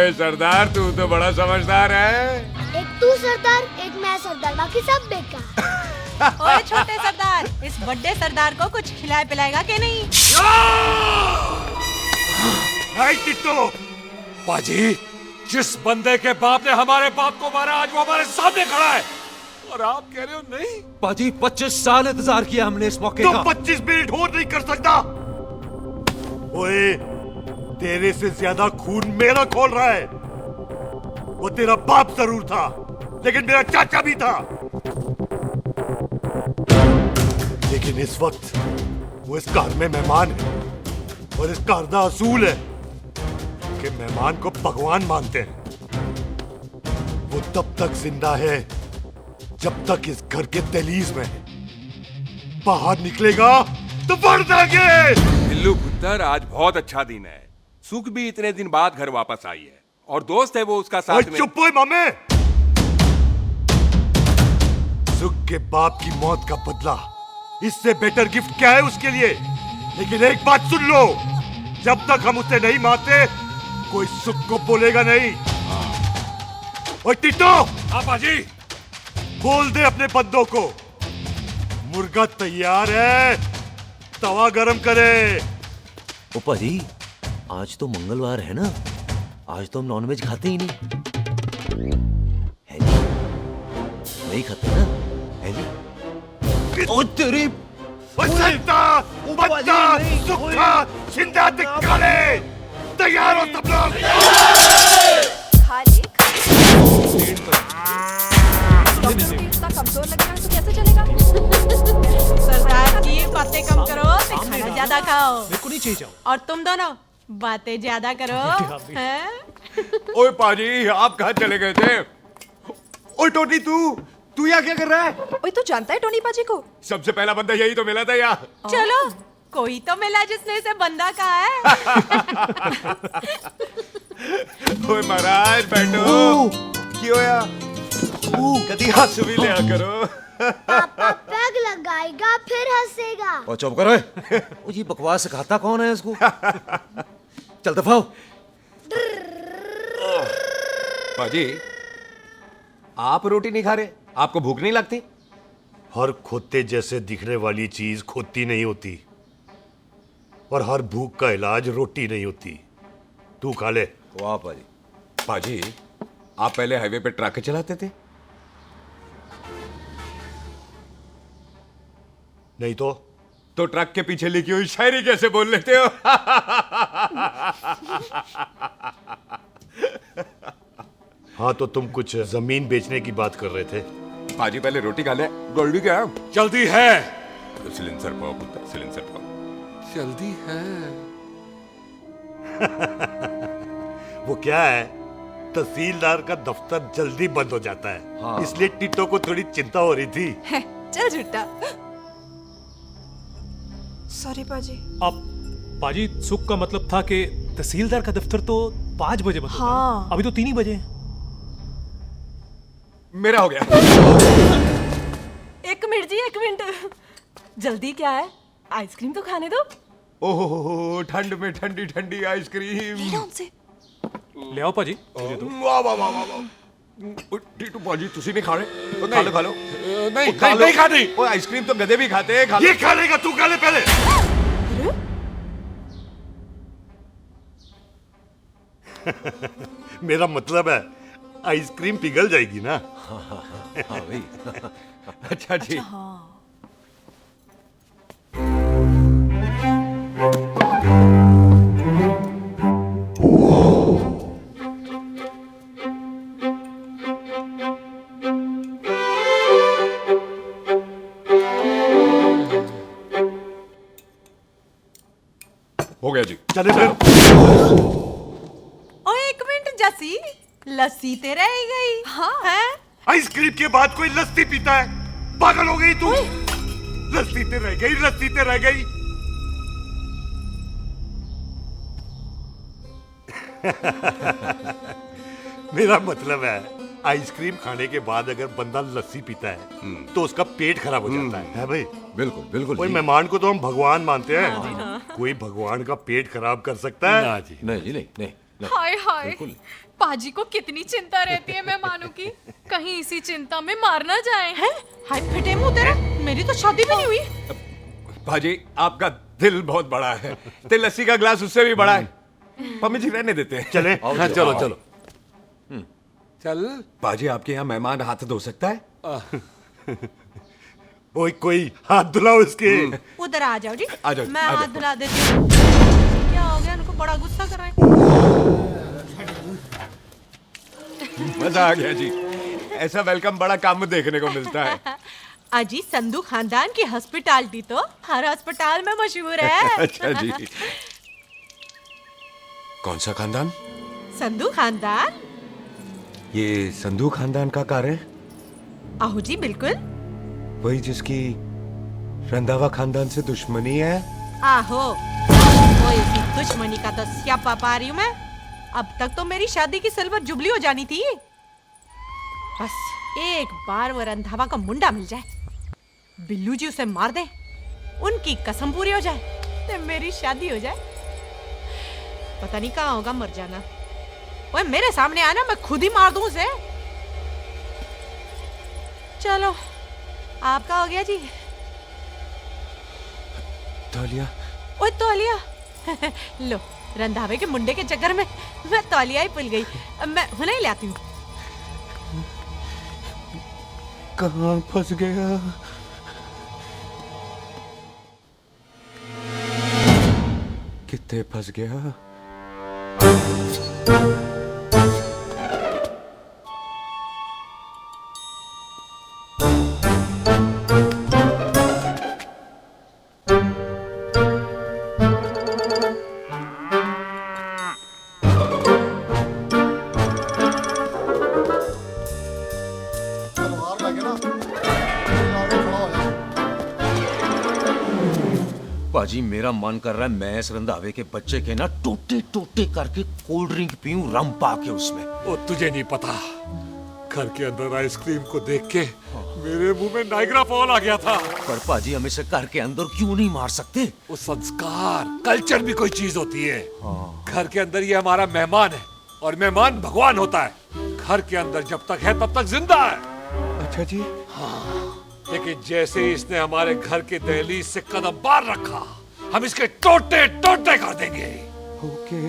ओए सरदार, तू तो बड़ा समझदार है। एक तू सरदार, एक मैं सरदार, बाकी सब बेकार। ओए छोटे सरदार, इस बड़े सरदार को कुछ खिलाए पिलाएगा कि नहीं? टिट्टो, बाजी, जिस बंदे के बाप ने हमारे बाप को मारा, आज वो हमारे सामने खड़ा है और आप कह रहे हो नहीं? बाजी 25 साल इंतजार किया हमने इस मौके का। 25 मिनट और नहीं कर सकता। ओए, तेरे से ज्यादा खून मेरा खोल रहा है। वो तेरा बाप जरूर था, लेकिन मेरा चाचा भी था। लेकिन इस वक्त वो इस घर में मेहमान है और इस घर का असूल है कि मेहमान को भगवान मानते हैं। वो तब तक जिंदा है जब तक इस घर के दहलीज में है। बाहर निकलेगा तो बढ़ जाएंगे। बिल्लू पुत्र, आज बहुत अच्छा दिन है। सुख भी इतने दिन बाद घर वापस आई है और दोस्त है वो उसका साथ में। चुप हो मामे। सुख के बाप की मौत का बदला, इससे बेटर गिफ्ट क्या है उसके लिए? लेकिन एक बात सुन लो, जब तक हम उसे नहीं मारते कोई सुख को बोलेगा नहीं। ओए टिट्टो, हाँ बाजी, बोल दे अपने बंदों को मुर्गा तैयार है, तवा गरम करे। ओ पाजी, आज तो मंगलवार है ना, आज तो हम नॉनवेज खाते ही नहीं है जी। नहीं खाते ना, है जी। ओ तेरी संता, बच्चा, सुखा, जिंदा दिखाले, तैयार हो सब लोग। खा ले, डॉक्टर को इतना कमजोर लग रहा है तो कैसे चलेगा? सरदार जी, बातें कम करो, तो खाना ज्यादा खाओ। मेरे को नहीं चाहिए। और तुम दोनों बातें ज्यादा करो, हैं? ओए पाजी, आप कहाँ चले गए थे? ओए टोनी, तू यहाँ क्या कर रहा है? ओए, तू जानता है टोनी पाजी को? सबसे पहला बंदा यही तो मिला था यहाँ। चलो, कोई तो मिला जिसने इसे बंदा कहा है। ओए महाराज, बैठो। क्यों या? कभी हंस भी लिया करो। पापा पैग लगाएगा फिर हंसेगा। और चुप करो। ओ ये बकवास सिखाता कौन है इसको? चल दफाओ। पाजी, आप रोटी नहीं खा रहे? आपको भूख नहीं लगती? हर खोते जैसे दिखने वाली चीज खोती नहीं होती और हर भूख का इलाज रोटी नहीं होती। तू खा ले। वाह पाजी। पाजी, आप पहले हाईवे पे ट्रक चलाते थे? नहीं तो ट्रक के पीछे लिखी हुई शायरी कैसे बोल लेते हो? हाँ, तो तुम कुछ जमीन बेचने की बात कर रहे थे। पाजी, पहले रोटी खा ले। गोल्डी क्या? जल्दी है। सिलेंसर पाओ पुत्र, सिलेंसर पाओ। जल्दी है। वो क्या है, तहसीलदार का दफ्तर जल्दी बंद हो जाता है। हाँ। इसलिए टिट्टो को थोड़ी चिंता हो रही थी। चल झूठा। सॉरी पाजी। अब पाजी, सुख का मतलब था कि तहसीलदार का दफ्तर तो 5 बजे बंद होता है। हाँ। अभी तो 3 ही बजे। मेरा हो गया। एक मिनट जी, एक मिनट। जल्दी क्या है? आइसक्रीम तो खाने दो। ओहो, ठंड में ठंडी ठंडी आइसक्रीम। उनसे ले आओ पाजी, मुझे दो। वाह वाह वाह वाह वाह। टीटू पाजी, तुसी नहीं खा रहे? खा लो खा लो। नहीं खाती। वो आइसक्रीम तो गधे भी खाते हैं। खा लो। ये खा लेगा, तू खा ले पहले। मेरा मतलब है आइसक्रीम पिघल जाएगी ना। हाँ भाई। अच्छा जी। हो गया जी। चले फिर। ओए एक मिनट जसी, लस्सी ते रह गई। हाँ है। आइसक्रीम के बाद कोई लस्सी पीता है? पागल हो गई तू? लस्सी ते रह गई, लस्सी ते रह गई। मेरा मतलब है आइसक्रीम खाने के बाद अगर बंदा लस्सी पीता है तो उसका पेट खराब हो जाता है भाई? बिल्कुल बिल्कुल। कोई मेहमान को तो हम भगवान मानते हैं, कोई भगवान का पेट खराब कर सकता है? नहीं जी, नहीं नहीं। हाय हाय बिल्कुल। पाजी को कितनी चिंता रहती है मेहमानों की, कहीं इसी चिंता में मार ना जाए हैं। हाय फिटे मुंह तेरा, मेरी तो शादी भी नहीं हुई। भाजी आपका दिल बहुत बड़ा है, ते लस्सी का ग्लास उससे भी बड़ा है। मम्मी जी रहने देते हैं। चले आओ, हाँ, चलो चलो चल भाजी, आपके यहाँ मेहमान हाथ धो सकता है? कोई हाथ धुलाओ इसके। उधर आ जाओ जी, आ जाओ, मैं आ हाथ जाओ। धुला देती हूँ। क्या हो गया, उनको बड़ा गुस्सा कर रहे हैं। मजा आ गया जी, ऐसा वेलकम बड़ा काम में देखने को मिलता है। अजी संधू खानदान की हॉस्पिटैलिटी तो हर अस्पताल में मशहूर है। अच्छा जी। कौन सा खानदान? संधू खानदान। ये संधू खानदान का कार है? आहो जी बिल्कुल। वही जिसकी रंधावा खानदान से दुश्मनी है? आहो, वो इसी दुश्मनी का तो स्यापा पा रही हूँ मैं। अब तक तो मेरी शादी की सिल्वर जुबली हो जानी थी। बस एक बार वो रंधावा का मुंडा मिल जाए, बिल्लू जी उसे मार दे, उनकी कसम पूरी हो जाए, तो मेरी शादी हो जाए। पता नहीं कहाँ होगा मर जाना। ओए मेरे सामने आना, मैं खुद ही मार दूं उसे। चलो आपका हो गया जी। तौलिया? ओए तौलिया। लो, रंधावे के मुंडे के चक्कर में मैं तौलिया ही भूल गई। मैं हुने ही लाती हूँ। कहाँ फंस गया? कितने फंस गया? पाजी मेरा मन कर रहा है मैं इस रंधावे के बच्चे के ना टोटे टोटे करके कोल्ड ड्रिंक पीऊं, रम पा के उसमें। ओ तुझे नहीं पता, घर के अंदर आइसक्रीम को देख के मेरे मुंह में नाइग्रा फॉल आ गया था। पर पाजी हम इसे घर के अंदर क्यों नहीं मार सकते? वो संस्कार कल्चर भी कोई चीज होती है। घर के अंदर ये हमारा मेहमान है और मेहमान भगवान होता है। घर के अंदर जब तक है तब तक जिंदा है। अच्छा जी। लेकिन जैसे ही इसने हमारे घर के दहलीज से कदम बाहर रखा, हम इसके टोटे टोटे कर देंगे। ओके।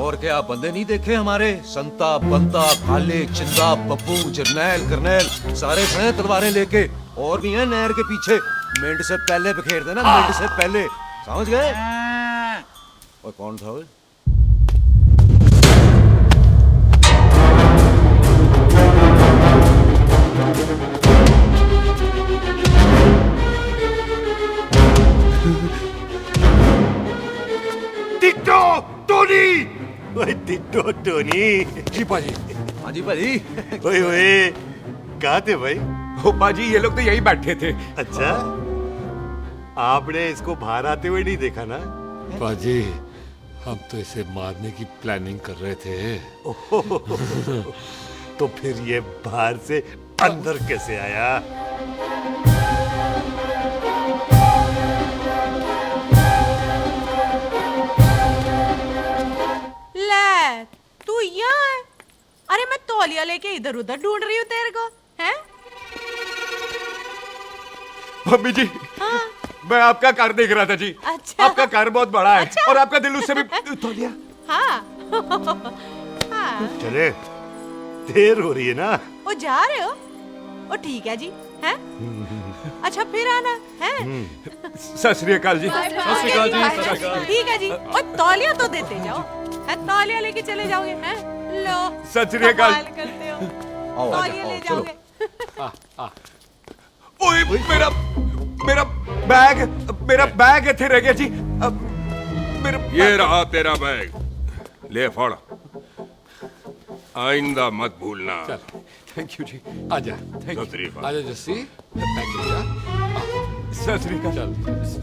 और क्या बंदे नहीं देखे हमारे? संता, बंता, खाले, चिंदा, बब्बू, जरनैल, करनैल सारे हैं तलवारें लेके, और भी हैं नहर के पीछे। मिंट से पहले बिखेर देना, मिंट से पहले, समझ गए? और कौन था वो? Ditto Tony. ओए टिट्टो टोनी। जी पाजी। हाँ जी भाई। ओए ओए, कहाँ थे भाई? ओ बाजी, ये लोग तो यही बैठे थे। अच्छा, आपने इसको बाहर आते हुए नहीं देखा ना? पाजी, हम तो इसे मारने की प्लानिंग कर रहे थे। तो फिर ये बाहर से अंदर कैसे आया? ले, तू यहाँ है? अरे मैं तौलिया लेके इधर उधर ढूंढ रही हूँ तेरे को, हैं? मम्मी जी, हाँ। मैं आपका कार देख रहा था जी। अच्छा। आपका कार बहुत बड़ा है। अच्छा। और आपका दिल उससे भी तौलिया। हाँ। हाँ। चले, देर हो रही है ना? वो जा रहे हो? वो ठीक है जी, हैं? अच्छा फिर आना, हैं? सत श्री अकाल जी। ठीक है जी। और तौलिया तो देते जाओ, है? तौलिया लेके चले जाओगे, हैं? लो। सत श्री अकाल। कमाल करते हो। आओ, आ तौलिया जाओ, ले चलो। जाओगे। ओए मेरा मेरा बैग इथे रह गया जी। मेरा ये रहा तेरा बैग, ले फड़। आइंदा मत भूलना। थैंक यू जी। आजा, सत श्री अकाल। आजा जस्सी, पैक किया। सत श्री अकाल। चल।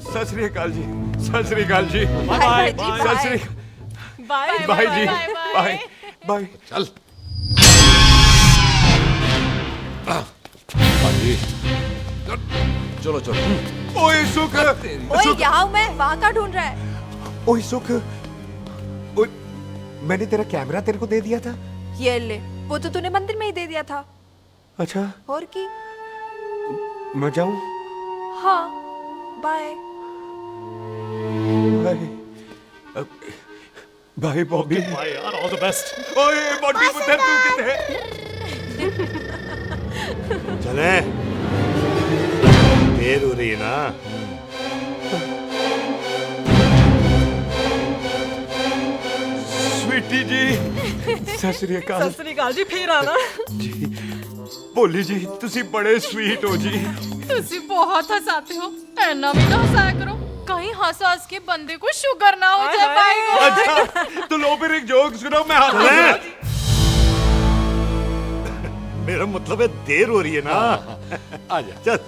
सत श्री अकाल जी। सत श्री अकाल जी। बाय सत श्री बाय बाय जी। Bye bye. चल। पाजी, चलो चलो। ओए सुख। ओए यहाँ हूँ मैं, वहाँ का ढूंढ रहा है? ओए सुख। ओए मैंने तेरा कैमरा तेरे को दे दिया था। ये ले, वो तो तूने मंदिर में ही दे दिया था। अच्छा और की? मैं जाऊं? हाँ, bye. Bye bye Bobby. Bye यार, ऑल द बेस्ट। ओए बॉबी पुत्र तू किथे? चले, देर हो रही है ना। स्वीटी जी सत श्री अकाल। ਸਤਿ ਸ੍ਰੀ ਅਕਾਲ ਜੀ, ਫੇਰ ਆਣਾ। ਜੀ ਭੋਲੀ ਜੀ ਤੁਸੀਂ ਬੜੇ ਸਵੀਟ ਹੋ ਜੀ। ਤੁਸੀਂ ਬਹੁਤ ਹਸਾते हो, ऐना भी ना हंसाया करो, कहीं हंस हंस के बंदे को शुगर ना हो जाए भाई को। अच्छा तो लो फिर एक जोक सुनो, मैं चले। हंस। मेरा मतलब है देर हो रही है ना। आजा। चल